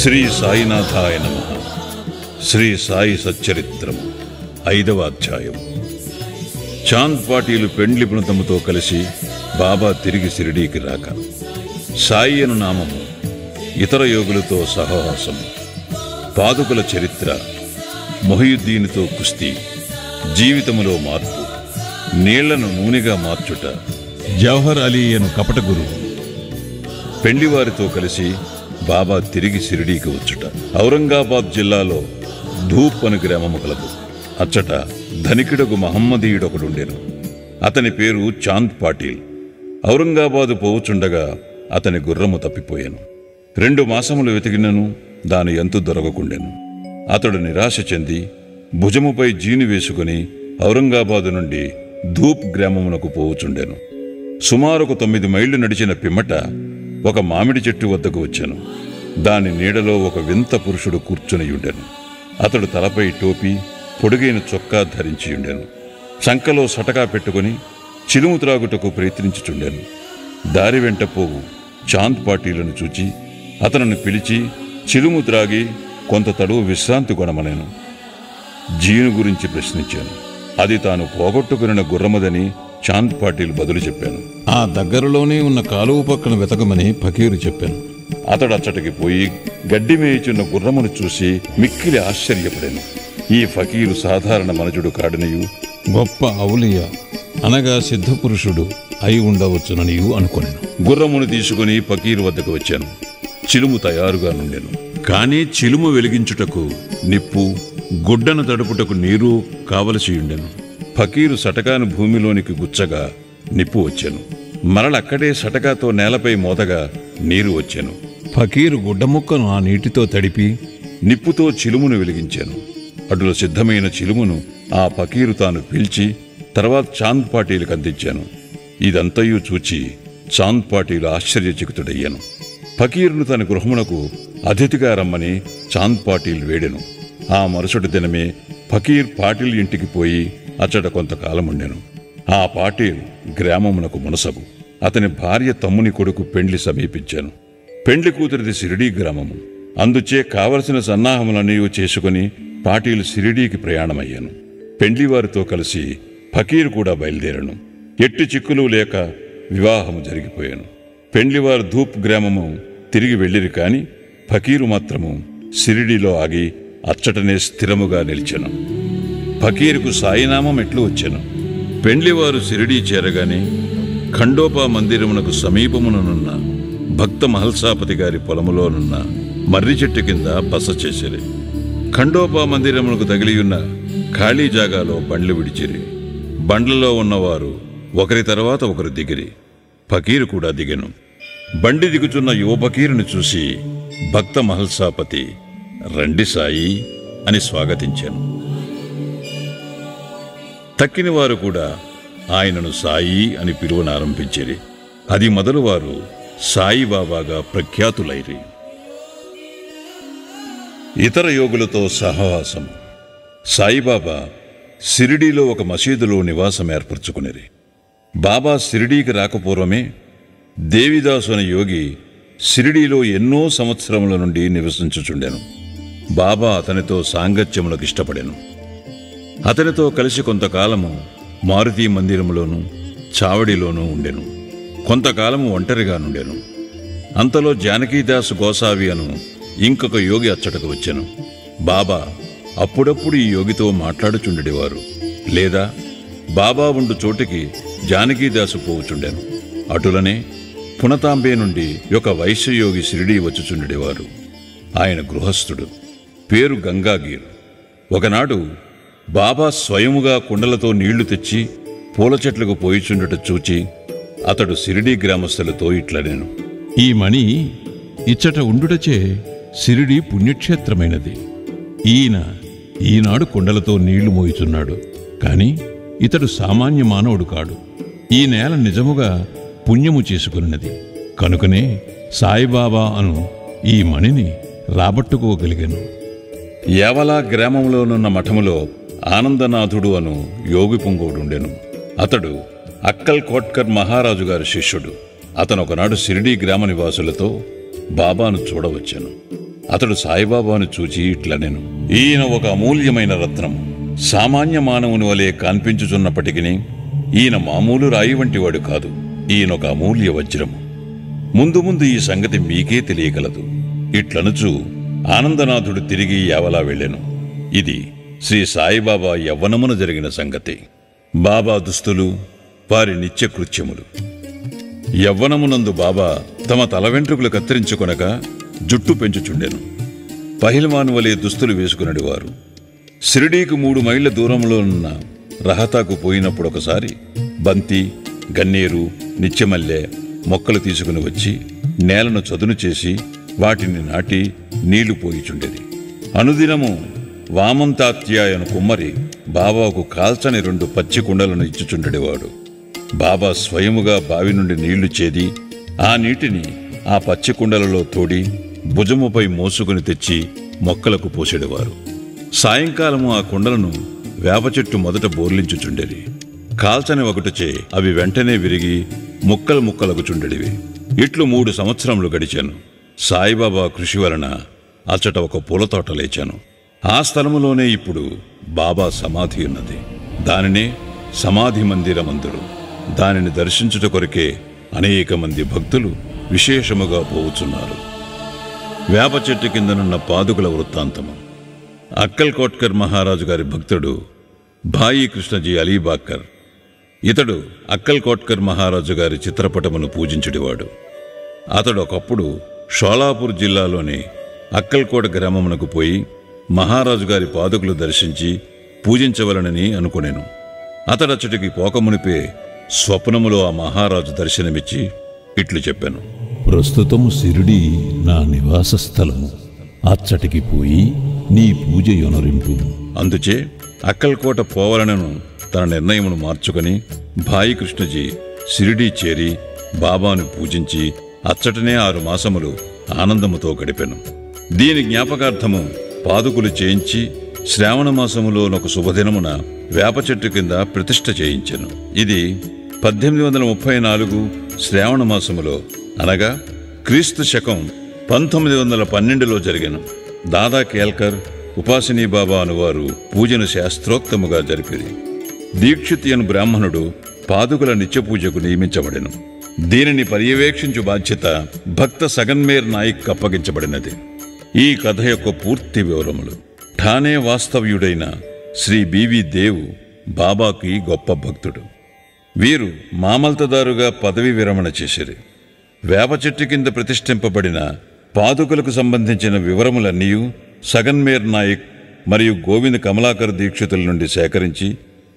శ్రీ సాయినాథాయ నమః. శ్రీ సాయి సచ్చరిత్రము 5వ అధ్యాయం. చాంద్ పాటీలు పెండ్లి బృందముతో కలిసి బాబా తిరిగి షిరిడీకి రాక, సాయి అను నామము, ఇతర యోగులతో సహవాసము, పాదుకుల చరిత్ర, మొహియుద్దీనుతో కుస్తీ, జీవితములో మార్పు, నీళ్లను నూనెగా మార్చుట, జవహర్ అలీ అను కపట గురువు, పెండ్లివారితో కలిసి బాబా తిరిగి షిరిడీకి వచ్చుట. ఔరంగాబాద్ జిల్లాలో ధూప్ అను గ్రామము కలదు. అచ్చట ధనికుడకు మహమ్మదీయుడొకడుండెను. అతని పేరు చాంద్ పాటీల్. ఔరంగాబాదు పోవుచుండగా అతని గుర్రము తప్పిపోయాను. 2 మాసములు వెతికినను దాని ఎంతు దొరకకుండెను. అతడు నిరాశ చెంది భుజముపై జీను వేసుకుని ఔరంగాబాదు నుండి ధూప్ గ్రామమునకు పోవుచుండెను. సుమారుకు 9 మైళ్లు నడిచిన పిమ్మట ఒక మామిడి చెట్టు వద్దకు వచ్చాను. దాని నీడలో ఒక వింత పురుషుడు కూర్చునియుండెను. అతడు తలపై టోపీ, పొడుగైన చొక్కా ధరించియుండెను. చంకలో సటకా పెట్టుకుని చిలుము త్రాగుటకు ప్రయత్నించుచుండెను. దారి వెంట పోవు చాంద్ పాటీలను చూచి అతనిని పిలిచి చిలుము త్రాగి కొంత తడువు విశ్రాంతి కొనమనేను. జీను గురించి ప్రశ్నించాను. అది తాను పోగొట్టుకున్న గుర్రమదని చాంద్ పాటీల్ బదులు చెప్పాను. ఆ దగ్గరలోనే ఉన్న కాలువ పక్కన వెతకమని ఫకీరు చెప్పాను. అతడు అచ్చటికి పోయి గడ్డి మేయుచున్న గుర్రమును చూసి మిక్కిలి ఆశ్చర్యపడాను. ఈ ఫకీరు సాధారణ మనుజుడు కాడనియు, గొప్ప ఔలియా అనగా సిద్ధపురుషుడు అయి ఉండవచ్చుననియు అనుకొనెను. గుర్రమును తీసుకుని ఫకీరు వద్దకు వచ్చాను. చిలుము తయారుగా నుండెను. కానీ చిలుము వెలిగించుటకు నిప్పు, గుడ్డను తడుపుటకు నీరు కావలసియుండెను. ఫకీరు సటకాను భూమిలోనికి గుచ్చగా నిప్పు వచ్చాను. మరలక్కడే సటకాతో నేలపై మోదగా నీరు వచ్చాను. ఫకీరు గుడ్డముక్కను ఆ నీటితో తడిపి నిప్పుతో చిలుమును వెలిగించాను. అటుల సిద్ధమైన చిలుమును ఆ ఫకీరు తాను పీల్చి తర్వాత చాంద్ పాటీలకు అందించాను. ఇదంతయు చూచి చాంద్ పాటీలు ఆశ్చర్యచకితుడయ్యాను. ఫకీరును తన గృహమునకు అతిథిగా రమ్మని చాంద్ పాటీల్ వేడెను. ఆ మరుసటి దినమే ఫకీర్ పాటీల్ ఇంటికి పోయి అచ్చట కొంతకాలముండెను. ఆ పాటీల్ గ్రామమునకు మునసబు. అతని భార్య తమ్ముని కొడుకు పెండ్లి సమీపించాను. పెండ్లి కూతురిది షిరిడీ గ్రామము. అందుచే కావలసిన సన్నాహములన్నీ చేసుకుని పాటీల్ షిరిడీకి ప్రయాణమయ్యాను. పెండ్లివారితో కలిసి ఫకీర్ కూడా బయలుదేరాను. ఎట్టి చిక్కులు లేక వివాహము జరిగిపోయాను. పెండ్లివారు ధూప్ గ్రామము తిరిగి వెళ్ళిరి కాని ఫకీరు మాత్రము షిరిడీలో ఆగి అచ్చటనే స్థిరముగా నిలిచెను. ఫకీరుకు సాయినామం ఎట్లు వచ్చెను. పెండ్లివారు షిరిడీ చేరగానే ఖండోపా మందిరమునకు సమీపముననున్న భక్త మహల్సాపతి గారి పొలములోనున్న మర్రి చెట్టు కింద బస చేసిరి. ఖండోపా మందిరమునకు తగిలియున్న ఖాళీ జాగాలో బండ్లు విడిచిరి. బండ్లలో ఉన్నవారు ఒకరి తర్వాత ఒకరు దిగిరి. ఫకీరు కూడా దిగెను. బండి దిగుచున్న యువ ఫకీరుని చూసి భక్త మహల్సాపతి రండి సాయి అని స్వాగతించాను. తక్కిన వారు కూడా ఆయనను సాయి అని పిలువనారంభించిరి. అది మొదలు వారు సాయిబాబాగా ప్రఖ్యాతులైరి. ఇతర యోగులతో సహవాసం. సాయిబాబా షిరిడీలో ఒక మసీదులో నివాసం ఏర్పరచుకునేది. బాబా షిరిడీకి రాకపూర్వమే దేవిదాసు అనే యోగి షిరిడీలో ఎన్నో సంవత్సరముల నుండి నివసించుచుండెను. బాబా అతనితో సాంగత్యములకు ఇష్టపడెను. అతనితో కలిసి కొంతకాలము మారుతి మందిరములోనూ చావడిలోనూ ఉండెను. కొంతకాలము ఒంటరిగా నుండెను. అంతలో జానకీదాసు గోసావి అను ఇంకొక యోగి అచ్చటకు వచ్చెను. బాబా అప్పుడప్పుడు ఈ యోగితో మాట్లాడుచుండెడివారు. లేదా బాబా ఉండు చోటికి జానకీదాసు పోవుచుండెను. అటులనే పునతాంబే నుండి ఒక వైశ్యయోగి షిరిడీ వచ్చుచుండెడివారు. ఆయన గృహస్థుడు. పేరు గంగాగీర్. ఒకనాడు బాబా స్వయముగా కుండలతో నీళ్లు తెచ్చి పూల చెట్లకు పోయిచుండుట చూచి అతడు షిరిడీ గ్రామస్తులతో ఇట్లనెను. ఈ మణి ఇచ్చట ఉండుటచే షిరిడీ పుణ్యక్షేత్రమైనది. ఈనాడు కుండలతో నీళ్లు మోయిచున్నాడు. కాని ఇతడు సామాన్య మానవుడు కాడు. ఈ నేల నిజముగా పుణ్యము చేసుకున్నది. కనుకనే సాయిబాబా అను ఈ మణిని రాబట్టుకోగలిగాను. యావలా గ్రామంలోనున్న మఠములో ఆనందనాథుడు అను యోగి పుంగవుడుండెను. అతడు అక్కల్ కోట్కర్ మహారాజు గారి శిష్యుడు. అతను ఒకనాడు షిరిడీ గ్రామ నివాసులతో బాబాను చూడవచ్చాను. అతడు సాయిబాబాను చూచి ఇట్లనెను, ఈయన ఒక అమూల్యమైన రత్నము. సామాన్య మానవుని వలె కనిపించుచున్నప్పటికీ ఈయన మామూలు రాయి వంటివాడు కాదు. ఈయనొక అమూల్య వజ్రము. ముందు ముందు ఈ సంగతి మీకే తెలియగలదు. ఇట్లనుచు ఆనందనాథుడు తిరిగి యావలా వెళ్ళెను. ఇది శ్రీ సాయిబాబా యవ్వనమున జరిగిన సంగతి. బాబా దుస్తులు, వారి నిత్యకృత్యములు. యవ్వనమునందు బాబా తమ తల వెంట్రుకలు కత్తిరించుకొనక జుట్టు పెంచుచుండెను. పహిల్వాను వలె దుస్తులు వేసుకునేవారు. షిరిడీకి 3 మైళ్ళ దూరంలో ఉన్న రహతాకు పోయినప్పుడు ఒకసారి బంతి, గన్నేరు, నిత్యమల్లె మొక్కలు తీసుకుని వచ్చి నేలను చదును చేసి వాటిని నాటి నీళ్లు పోయిచుండేది. అనుదినము వామంతాత్యాయను కుమ్మరి బాబాకు కాల్చని 2 పచ్చి కుండలను ఇచ్చుచుండేవాడు. బాబా స్వయముగా బావి నుండి నీళ్లు చేది ఆ నీటిని ఆ పచ్చి కుండలలో తోడి భుజముపై మోసుకుని తెచ్చి మొక్కలకు పోసేడేవారు. సాయంకాలము ఆ కుండలను వేప చెట్టు మొదట బోర్లించుచుండేది. కాల్చని ఒకటిచే అవి వెంటనే విరిగి ముక్కలు ముక్కలగుచుండెడివి. ఇట్లు 3 సంవత్సరములు గడిచాను. సాయిబాబా కృషి వలన అచ్చట ఒక పూలతోట లేచాను. ఆ స్థలములోనే ఇప్పుడు బాబా సమాధి ఉన్నది. దానినే సమాధి మందిరమందురు. దానిని దర్శించుట కొరకే అనేక మంది భక్తులు విశేషముగా పోవుచున్నారు. వేప చెట్టు కిందనున్న పాదుకుల వృత్తాంతము. అక్కల్ కోట్కర్ మహారాజు గారి భక్తుడు భాయి కృష్ణజీ అలీబాకర్. ఇతడు అక్కల్ కోట్కర్ మహారాజు గారి చిత్రపటమును పూజించుడివాడు. అతడు ఒకప్పుడు షోలాపూర్ జిల్లాలోని అక్కల్కోట గ్రామమునకు పోయి మహారాజు గారి పాదుకులు దర్శించి పూజించవలనని అనుకునేను. అతడచ్చటికి పోకమునిపే స్వప్నములో ఆ మహారాజు దర్శనమిచ్చి ఇట్లు చెప్పాను, ప్రస్తుతము షిరిడీ నా నివాస స్థలము. అచ్చటికి పోయి నీ పూజ యొనరింపు. అందుచే అక్కల్కోట పోవాలనను తన నిర్ణయమును మార్చుకొని భాయి కృష్ణజీ షిరిడీ చేరి బాబాను పూజించి అచ్చటనే 6 మాసములు ఆనందముతో గడిపెను. దీని జ్ఞాపకార్థము పాదుకులు చేయించి శ్రావణ మాసములోనొక శుభదినమున వేప చెట్టు కింద ప్రతిష్ఠ చేయించెను. ఇది 1834 శ్రావణ మాసములో, అనగా క్రీస్తు శకం 1912లో జరిగెను. దాదా కేల్కర్, ఉపాసినీ బాబా అనువారు పూజను శాస్త్రోక్తముగా జరిపిరి. దీక్షిత్ అను బ్రాహ్మణుడు పాదుకుల నిత్యపూజకు నియమించబడెను. దీనిని పర్యవేక్షించు బాధ్యత భక్త సగన్మేర్ నాయక్ అప్పగించబడినది. ఈ కథ యొక్క పూర్తి వివరములు. ఠానే వాస్తవ్యుడైన శ్రీ బివి దేవ్ బాబాకి గొప్ప భక్తుడు. వీరు మామల్తదారుగా పదవి విరమణ చేసిరి. వేప చెట్టు కింద ప్రతిష్ఠింపబడిన పాదుకులకు సంబంధించిన వివరములన్నీ సగన్మేర్ నాయక్ మరియు గోవింద్ కమలాకర్ దీక్షితుల నుండి సేకరించి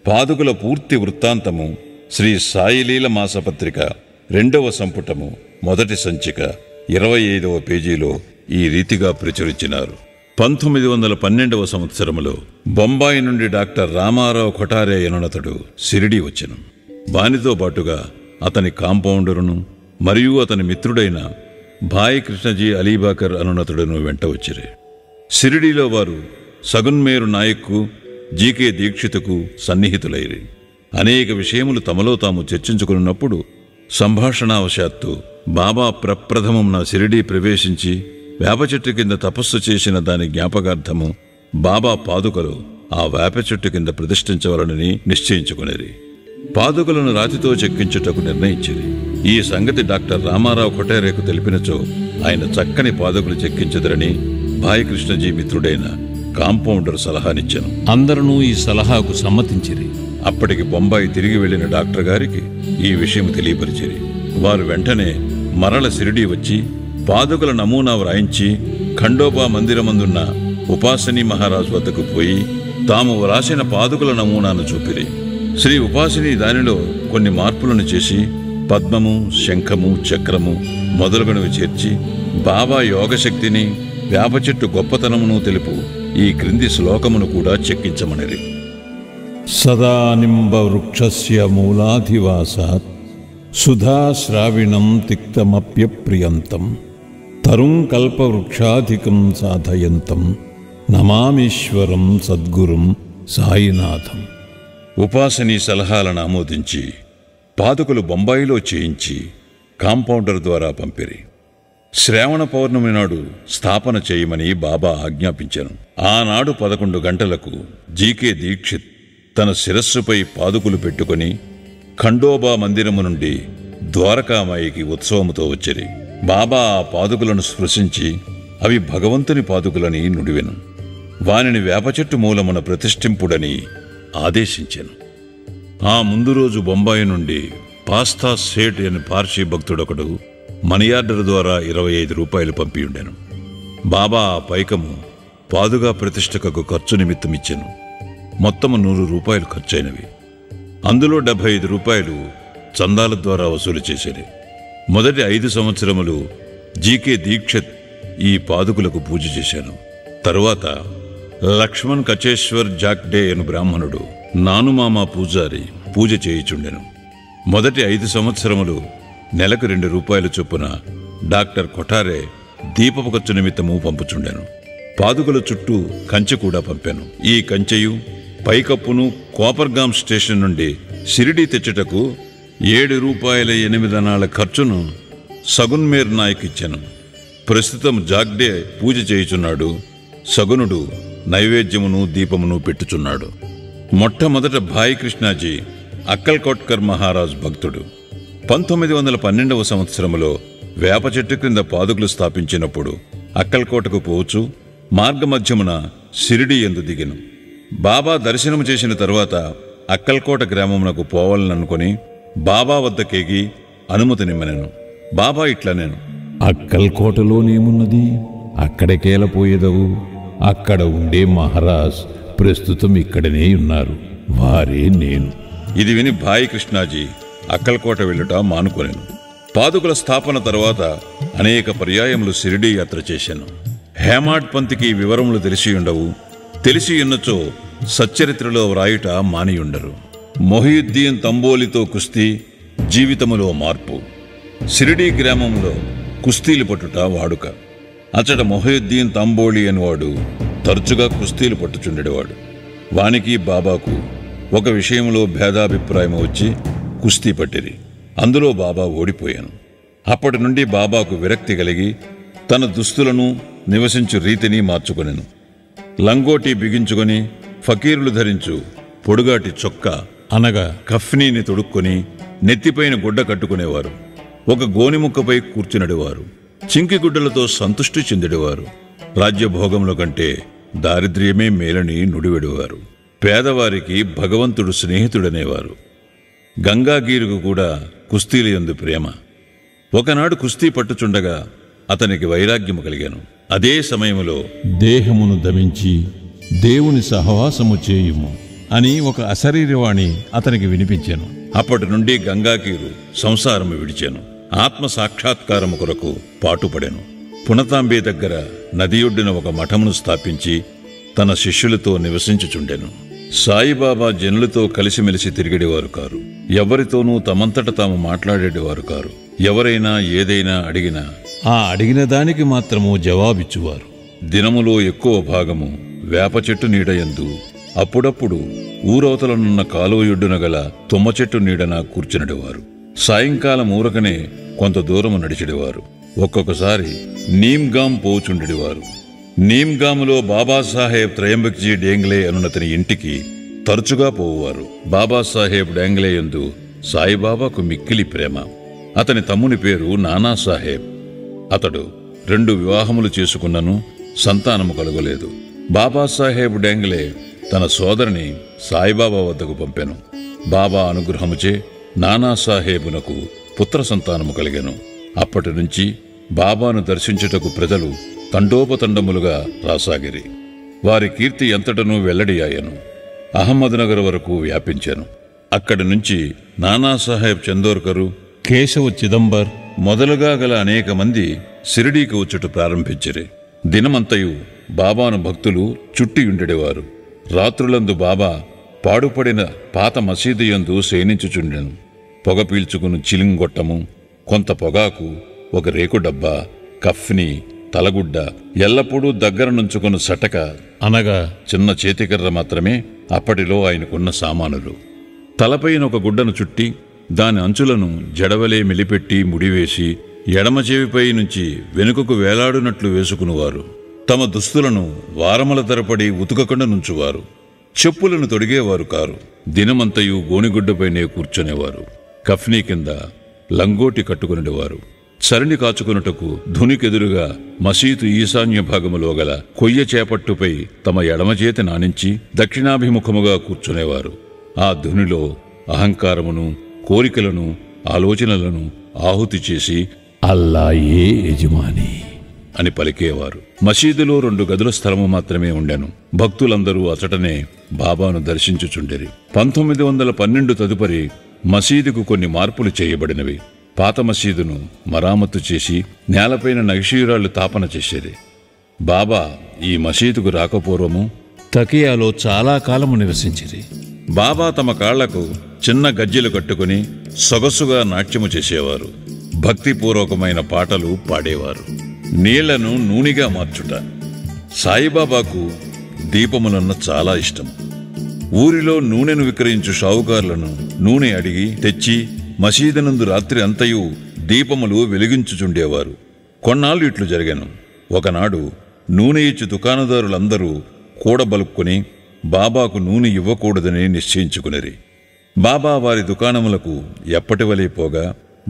పాదుకుల పూర్తి వృత్తాంతము శ్రీ సాయిలీల మాసపత్రిక 2వ సంపుటము మొదటి సంచిక 25వ పేజీలో ఈ రీతిగా ప్రచురించినారు. 1912వ సంవత్సరములో బొంబాయి నుండి డాక్టర్ రామారావు కొఠారే అనునతడు షిరిడీ వచ్చెను. వానితో పాటుగా అతని కాంపౌండరును మరియు అతని మిత్రుడైన భాయి కృష్ణజీ అలీబాకర్ అనునతుడును వెంట వచ్చిరి. షిరిడీలో వారు సగున్మేరు నాయక్కు, జీకే దీక్షితుకు సన్నిహితులైరి. అనేక విషయములు తమలో తాము చర్చించుకున్నప్పుడు సంభాషణావశాత్తు బాబా ప్రప్రథమమున షిరిడీ ప్రవేశించి వేప చెట్టు కింద తపస్సు చేసిన దాని జ్ఞాపకార్థము బాబా పాదుకలు ఆ వేప చెట్టు కింద ప్రతిష్ఠించవలనని నిశ్చయించుకునేది. పాదుకలను రాతితో చెక్కించుటకు నిర్ణయించింది. ఈ సంగతి డాక్టర్ రామారావు కొఠారేకు తెలిపినచో ఆయన చక్కని పాదుకలు చెక్కించదరని భాయి కృష్ణజీ మిత్రుడైన కాంపౌండర్ సలహానిచ్చాను. అందరూ ఈ సలహాకు సమ్మతించిరి. అప్పటికి బొంబాయి తిరిగి వెళ్లిన డాక్టర్ గారికి ఈ విషయం తెలియపరిచిరి. వారు వెంటనే మరల షిరిడీ వచ్చి పాదుకల నమూనా వ్రాయించి ఖండోబా మందిరమందున్న ఉపాసినీ మహారాజు వద్దకు పోయి తాము వ్రాసిన పాదుకల నమూనాను చూపిరి. శ్రీ ఉపాసిని దానిలో కొన్ని మార్పులను చేసి పద్మము, శంఖము, చక్రము మొదలగునవి చేర్చి బాబా యోగశక్తిని, వేప చెట్టు గొప్పతనమును తెలుపు ఈ క్రింది శ్లోకమును కూడా చెక్కించమనిరి. సదా నింబ వృక్షస్య మూలాధివాసాత్ సుధాశ్రావిణం తిక్తమప్యప్రియంతం తరుం కల్పవృక్షాధికం సాధయంతం నమామీశ్వరం సద్గురుం సాయినాథం. ఉపాసనీ సలహాలను ఆమోదించి పాదుకలు బొంబాయిలో చేయించి కాంపౌండర్ ద్వారా పంపిరి. శ్రావణ పౌర్ణమి నాడు స్థాపన చేయమని బాబా ఆజ్ఞాపించాను. ఆనాడు 11 గంటలకు జీకే దీక్షిత్ తన శిరస్సుపై పాదుకులు పెట్టుకుని ఖండోబా మందిరము నుండి ద్వారకామాయికి ఉత్సవముతో వచ్చిరి. బాబా ఆ పాదుకులను స్పృశించి అవి భగవంతుని పాదుకులని నుడివెను. వానిని వేప చెట్టు మూలమున ప్రతిష్ఠింపుడని ఆదేశించెను. ఆ ముందు రోజు బొంబాయి నుండి పాస్తా సేట్ అని పార్సీ భక్తుడొకడు మనియార్డర్ ద్వారా 25 రూపాయలు పంపియుండెను. బాబా ఆ పైకము పాదుగా ప్రతిష్టకు ఖర్చు నిమిత్తమిచ్చెను. మొత్తము 100 రూపాయలు ఖర్చయినవి. అందులో 75 రూపాయలు చందాల ద్వారా వసూలు చేసేది. మొదటి 5 సంవత్సరములు జీకే దీక్షిత్ ఈ పాదుకులకు పూజ చేశాను. తరువాత లక్ష్మణ్ కచేశ్వర్ జాక్డే అను బ్రాహ్మణుడు నానుమామ పూజారి పూజ చేయుచుండెను. మొదటి 5 సంవత్సరములు నెలకు 2 రూపాయలు చొప్పున డాక్టర్ కొఠారే దీపపు ఖర్చు నిమిత్తము పంపుచుండెను. పాదుకల చుట్టూ కంచె కూడా పంపాను. ఈ కంచెయు పైకప్పును కోపర్గాం స్టేషన్ నుండి షిరిడీ తెచ్చుటకు 7 రూపాయల 8 అనాల ఖర్చును సగున్మేర్ నాయక్ ఇచ్చాను. ప్రస్తుతం జాగ్డే పూజ చేయుచున్నాడు. సగునుడు నైవేద్యమును దీపమును పెట్టుచున్నాడు. మొట్టమొదట భాయి కృష్ణాజీ అక్కల్కోట్కర్ మహారాజ్ భక్తుడు. 1912వ సంవత్సరములో వేప చెట్టు క్రింద పాదుకులు స్థాపించినప్పుడు అక్కల్కోటకు పోవచ్చు మార్గమధ్యమున షిరిడీ యందు దిగెను. బాబా దర్శనము చేసిన తరువాత అక్కల్కోట గ్రామమునకు పోవాలననుకొని బాబా వద్దకేగి అనుమతినిమ్మనెను. బాబా ఇట్లనెను, అక్కల్కోటలోనేమున్నది? అక్కడికేలపోయేదవు. అక్కడ ఉండే మహారాజ్ ప్రస్తుతం ఇక్కడనే ఉన్నారు. వారే నేను. ఇది విని భాయి కృష్ణాజీ అక్కల్కోట వెళ్ళుట మానుకొనెను. పాదుకుల స్థాపన తర్వాత అనేక పర్యాయములు షిరిడీ యాత్ర చేశాను. హేమాడ్ పంత్కి వివరములు తెలిసి ఉండవు. తెలిసి ఉన్నచో సచ్చరిత్రలో వ్రాయుట మానియుండరు. మొహియుద్దీన్ తంబోలితో కుస్తీ, జీవితములో మార్పు. షిరిడీ గ్రామంలో కుస్తీలు పట్టుట వాడుక. అచ్చట మొహియుద్దీన్ తంబోళి అనేవాడు తరచుగా కుస్తీలు పట్టుచుండేవాడు. వానికి బాబాకు ఒక విషయంలో భేదాభిప్రాయం వచ్చి కుస్తీ పట్టిరి. అందులో బాబా ఓడిపోయాను. అప్పటి నుండి బాబాకు విరక్తి కలిగి తన దుస్తులను నివసించు రీతిని మార్చుకొనెను. లంగోటి బిగించుకొని ఫకీరులు ధరించు పొడుగాటి చొక్కా అనగా కఫ్నీని తొడుక్కొని నెత్తిపైన గుడ్డ కట్టుకునేవారు. ఒక గోనిముక్కపై కూర్చునడివారు. చింకి గుడ్డలతో సంతుష్టి చెందెడివారు. రాజ్యభోగముల కంటే దారిద్ర్యమే మేలని నుడివెడివారు. పేదవారికి భగవంతుడు స్నేహితుడనేవారు. గంగాగీరుకు కూడా కుస్తీల యందు ప్రేమ. ఒకనాడు కుస్తీ పట్టుచుండగా అతనికి వైరాగ్యము కలిగాను. అదే సమయములో దేహమును దమించి దేవుని సహవాసము చేయుము అని ఒక అశరీరవాణి అతనికి వినిపించాను. అప్పటి నుండి గంగాకీరు సంసారము విడిచాను. ఆత్మ సాక్షాత్కారము కొరకు పాటుపడాను. పునతాంబే దగ్గర నది ఒడ్డున ఒక మఠమును స్థాపించి తన శిష్యులతో నివసించుచుండెను. సాయిబాబా జనులతో కలిసిమెలిసి తిరిగేవారు కారు. ఎవరితోనూ తమంతట తాము మాట్లాడేవారు కారు. ఎవరైనా ఏదైనా అడిగినా ఆ అడిగిన దానికి మాత్రము జవాబిచ్చువారు. దినములో ఎక్కువ భాగము వేప చెట్టు నీడయందు, అప్పుడప్పుడు ఊరవతలనున్న కాలువయొడ్డున గల తుమ్మ చెట్టు నీడన కూర్చునడేవారు. సాయంకాలం ఊరకనే కొంత దూరము నడిచెడివారు. ఒక్కొక్కసారి నీమ్గాం పోచుండెడివారు. నీమ్గాములో బాబాసాహెబ్ త్రయంబక్జీ డేంగ్లే అనునతని ఇంటికి తరచుగా పోవువారు. బాబాసాహెబ్ డేంగ్లే యందు సాయిబాబాకు మిక్కిలి ప్రేమ. అతని తమ్ముని పేరు నానాసాహెబ్. అతడు 2 వివాహములు చేసుకున్నను సంతానము కలుగలేదు. బాబాసాహెబ్ డేంగ్లే తన సోదరిని సాయిబాబా వద్దకు పంపెను. బాబా అనుగ్రహముచే నానాసాహెబునకు పుత్ర సంతానము కలిగెను. అప్పటి నుంచి బాబాను దర్శించుటకు ప్రజలు తండోపతండములుగా రాసాగిరి. వారి కీర్తి ఎంతటనూ వెల్లడియాయను. అహ్మద్నగర్ వరకు వ్యాపించాను. అక్కడి నుంచి నానాసాహెబ్ చందోర్కరు, కేశవ చిదంబర్ మొదలుగా గల అనేక మంది షిరిడీకి వచ్చుట ప్రారంభించిరి. దినమంతయు బాబాను భక్తులు చుట్టియుండెడివారు. రాత్రులందు బాబా పాడుపడిన పాత మసీదు యందు శయనించుచుండెను. పొగ పీల్చుకుని చిలింగొట్టము, కొంత పొగాకు, ఒక రేకు డబ్బా, కఫ్ని, తలగుడ్డ, ఎల్లప్పుడూ దగ్గర నుంచుకుని సటక అనగా చిన్న చేతికర్ర మాత్రమే అప్పటిలో ఆయనకున్న సామానులు. తలపైన ఒక గుడ్డను చుట్టి దాని అంచులను జడవలే మెలిపెట్టి ముడివేసి ఎడమ చెవిపై నుంచి వెనుకకు వేలాడునట్లు వేసుకునివారు. తమ దుస్తులను వారముల తరపడి ఉతుకకుండా నుంచువారు. చెప్పులను తొడిగేవారు కారు. దినమంతయు గోనిగుడ్డపైనే కూర్చునేవారు. కఫ్నీ కింద లంగోటి కట్టుకునేవారు. చలిని కాచుకున్నటకు ధునికెదురుగా మసీదు ఈశాన్య భాగములో గల కొయ్య చేపట్టుపై తమ ఎడమచేతి నానించి దక్షిణాభిముఖముగా కూర్చునేవారు. ఆ ధునిలో అహంకారమును, కోరికలను, ఆలోచనలను ఆహుతి చేసి అల్లాయే యజమాని అని పలికేవారు. మసీదులో 2 గదుల స్థలము మాత్రమే ఉండెను. భక్తులందరూ అచటనే బాబాను దర్శించుచుండెరి. 1912 తదుపరి మసీదుకు కొన్ని మార్పులు చేయబడినవి. పాత మసీదును మరామత్తు చేసి నేలపైన నగిషీరాళ్లు తాపన చేసేది. బాబా ఈ మసీదుకు రాకపూర్వము తకియాలో చాలా కాలము నివసించిరి. బాబా తమ కాళ్లకు చిన్న గజ్జెలు కట్టుకుని సొగసుగా నాట్యము చేసేవారు. భక్తిపూర్వకమైన పాటలు పాడేవారు. నీళ్లను నూనెగా మార్చుట. సాయిబాబాకు దీపములన్న చాలా ఇష్టం. ఊరిలో నూనెను విక్రయించు షావుకారులను నూనె అడిగి తెచ్చి మసీదునందు రాత్రి అంతయు దీపములు వెలిగించుచుండేవారు. కొన్నాళ్ళు ఇట్లు జరిగాను. ఒకనాడు నూనె ఇచ్చి దుకాణదారులందరూ కూడబలుక్కుని బాబాకు నూనె ఇవ్వకూడదని నిశ్చయించుకునిరి. బాబా వారి దుకాణములకు ఎప్పటివలే పోగా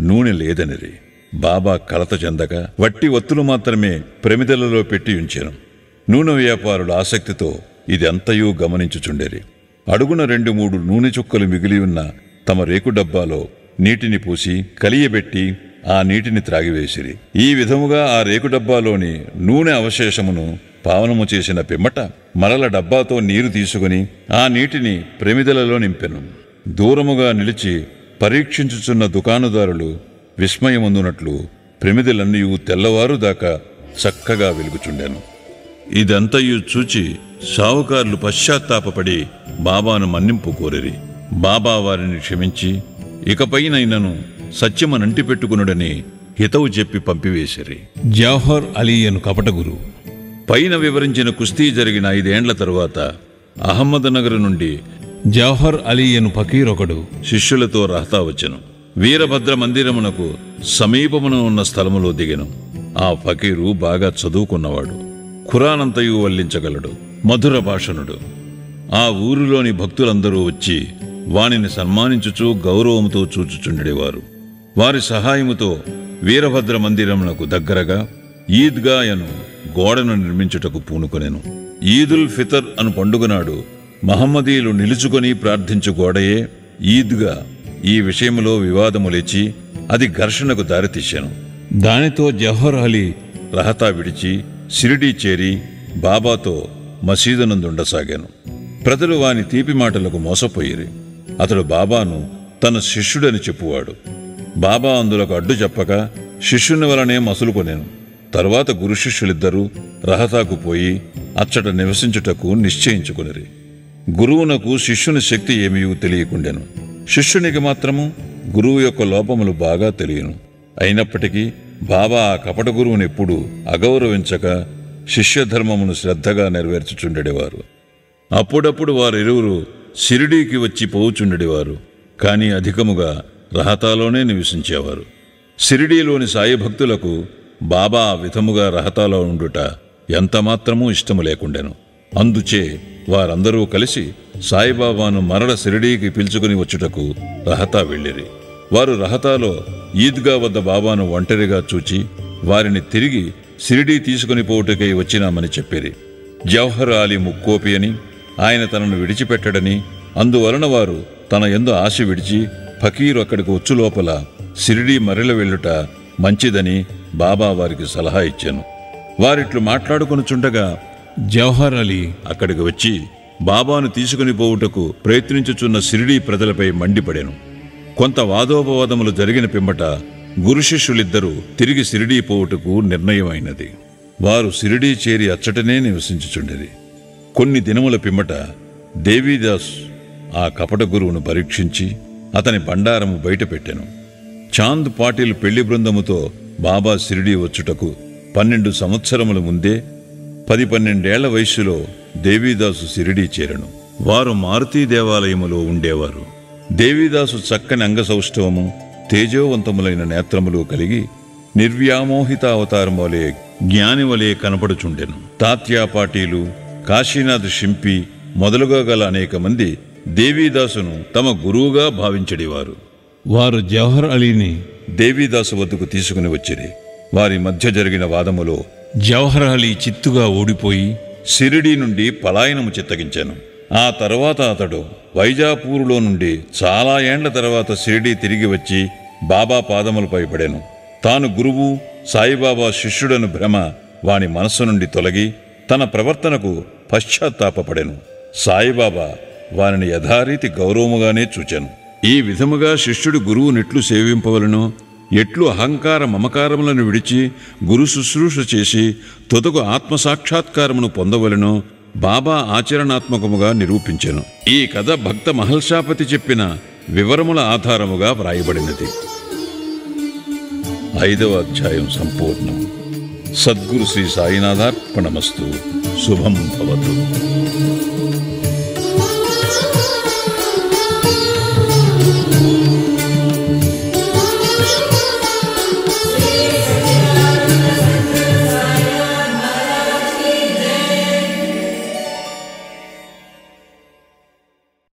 నూనె లేదనిరి. బాబా కలత చెందక వట్టి ఒత్తులు మాత్రమే ప్రమిదలలో పెట్టి ఉంచాను. నూనె వ్యాపారుల ఆసక్తితో ఇది అంతయూ గమనించుచుండేరి. అడుగున 2-3 నూనె చుక్కలు మిగిలి ఉన్న తమ రేకు డబ్బాలో నీటిని పూసి కలియబెట్టి ఆ నీటిని త్రాగివేసిరి. ఈ విధముగా ఆ రేకు డబ్బాలోని నూనె అవశేషమును పావనము చేసిన పిమ్మట మరల డబ్బాతో నీరు తీసుకుని ఆ నీటిని ప్రమిదలలో నింపెను. దూరముగా నిలిచి పరీక్షించుచున్న దుకాణదారులు విస్మయముందునట్లు ప్రమిదలన్నీ తెల్లవారు దాకా చక్కగా వెలుగుచుండెను. ఇదంతయు చూచి షావుకారులు పశ్చాత్తాపపడి బాబాను మన్నింపు కోరిరి. బాబా వారిని క్షమించి ఇకపైనైనను సత్యమనంటి పెట్టుకునుడని హితవు చెప్పి పంపివేసిరి. జవహర్ అలీ అను కపట గురువు. పైన వివరించిన కుస్తీ జరిగిన 5 ఏండ్ల తరువాత అహ్మద్నగర్ నుండి జవహర్ అలీ అను ఫకీరొకడు శిష్యులతో రహతా వచ్చెను. వీరభద్ర మందిరమునకు సమీపమున ఉన్న స్థలములో దిగెను. ఆ ఫకీరు బాగా చదువుకున్నవాడు. ఖురానంతయు వల్లించగలడు. మధుర భాషణుడు. ఆ ఊరిలోని భక్తులందరూ వచ్చి వానిని సన్మానించుచూ గౌరవముతో చూచుచుండేవారు. వారి సహాయముతో వీరభద్ర మందిరమునకు దగ్గరగా ఈద్గా అను గోడను నిర్మించుటకు పూనుకొనెను. ఈదుల్ ఫితర్ అను పండుగనాడు మహమ్మదీయులు నిలుచుకొని ప్రార్థించు గోడయే ఈద్గా. ఈ విషయములో వివాదము లేచి అది ఘర్షణకు దారితీశాను. దానితో జవహర్ అలీ రహతా విడిచి షిరిడీ చేరి బాబాతో మసీదునందుండసాగాను. ప్రజలు వాని తీపి మాటలకు మోసపోయిరి. అతడు బాబాను తన శిష్యుడని చెప్పువాడు. బాబా అందులకు అడ్డు చెప్పక శిష్యుని వలనే మసులుకొనేను. తరువాత గురు శిష్యులిద్దరూ రహతాకు పోయి అచ్చట నివసించుటకు నిశ్చయించుకునిరి. గురువునకు శిష్యుని శక్తి ఏమీ తెలియకుండెను. శిష్యునికి మాత్రము గురువు యొక్క లోపములు బాగా తెలియను. అయినప్పటికీ బాబా ఆ కపట గురువునెప్పుడు అగౌరవించక శిష్యధర్మమును శ్రద్ధగా నెరవేర్చుచుండెడివారు. అప్పుడప్పుడు వారిరువురు షిరిడీకి వచ్చి పోవుచుండెడివారు. కాని అధికముగా రహతాలోనే నివసించేవారు. షిరిడీలోని సాయి భక్తులకు బాబా ఆ విధముగా రహతాలో ఉండుట ఎంతమాత్రమూ ఇష్టము లేకుండెను. అందుచే వారందరూ కలిసి సాయిబాబాను మరల షిరిడీకి పిలుచుకుని వచ్చుటకు రహతా వెళ్ళిరి. వారు రహతాలో ఈద్గా వద్ద బాబాను ఒంటరిగా చూచి వారిని తిరిగి షిరిడీ తీసుకుని పోవుటకై వచ్చినామని చెప్పిరి. జవహర్ అలీ ముక్కోపి అని, ఆయన తనను విడిచిపెట్టడని, అందువలన వారు తన యందు ఆశ విడిచి ఫకీరు అక్కడికి వచ్చు లోపల షిరిడీ మరల వెళ్ళుట మంచిదని బాబా వారికి సలహా ఇచ్చాను. వారిట్లు మాట్లాడుకొనుచుండగా జవహర్ అలీ అక్కడికి వచ్చి బాబాను తీసుకుని పోవుటకు ప్రయత్నించుచున్న షిరిడీ ప్రజలపై మండిపడెను. కొంత వాదోపవాదములు జరిగిన పిమ్మట గురు శిష్యులిద్దరూ తిరిగి షిరిడీ పోవుటకు నిర్ణయమైనది. వారు షిరిడీ చేరి అచ్చటనే నివసించుచుండిరి. కొన్ని దినముల పిమ్మట దేవీదాస్ ఆ కపట గురువును పరీక్షించి అతని బండారము బయటపెట్టెను. చాంద్ పాటిల్ పెళ్లి బృందముతో బాబా షిరిడీ వచ్చుటకు 12 సంవత్సరముల ముందే 10-12 ఏళ్ల వయస్సులో దేవీదాసు షిరిడీ చేరెను. వారు మారుతీ దేవాలయములో ఉండేవారు. దేవీదాసు చక్కని అంగసౌష్ఠవము, తేజోవంతములైన నేత్రములు కలిగి నిర్వ్యామోహిత అవతారం వలె జ్ఞాని వలె కనపడుచుండెను. తాత్యా పాటీలు, కాశీనాథ్ షింపి మొదలుగా గల అనేక మంది దేవీదాసును తమ గురువుగా భావించడివారు. వారు జవహర్ అలీని దేవీదాసు వద్దకు తీసుకుని వచ్చిరి. వారి మధ్య జరిగిన వాదములో జవహర్ అలీ చిత్తుగా ఓడిపోయి షిరిడీ నుండి పలాయనము చిత్తగించాను. ఆ తర్వాత అతడు వైజాపూరులో నుండి చాలా ఏండ్ల తర్వాత షిరిడీ తిరిగి వచ్చి బాబా పాదములపై పడెను. తాను గురువు, సాయిబాబా శిష్యుడను భ్రమ వాని మనస్సు నుండి తొలగి తన ప్రవర్తనకు పశ్చాత్తాపపడెను. సాయిబాబా వానిని యథారీతి గౌరవముగానే చూచెను. ఈ విధముగా శిష్యుడు గురువునెట్లు సేవింపవలనో, ఎట్లు అహంకార మమకారములను విడిచి గురు శుశ్రూష చేసి తుదకు ఆత్మసాక్షాత్కారమును పొందవలనో బాబా ఆచరణాత్మకముగా నిరూపించెను. ఈ కథ భక్త మహల్షాపతి చెప్పిన వివరముల ఆధారముగా వ్రాయబడినది. 5వ అధ్యాయం సంపూర్ణం. సద్గురు శ్రీ సాయినాథార్పణమస్తు. శుభం భవతు.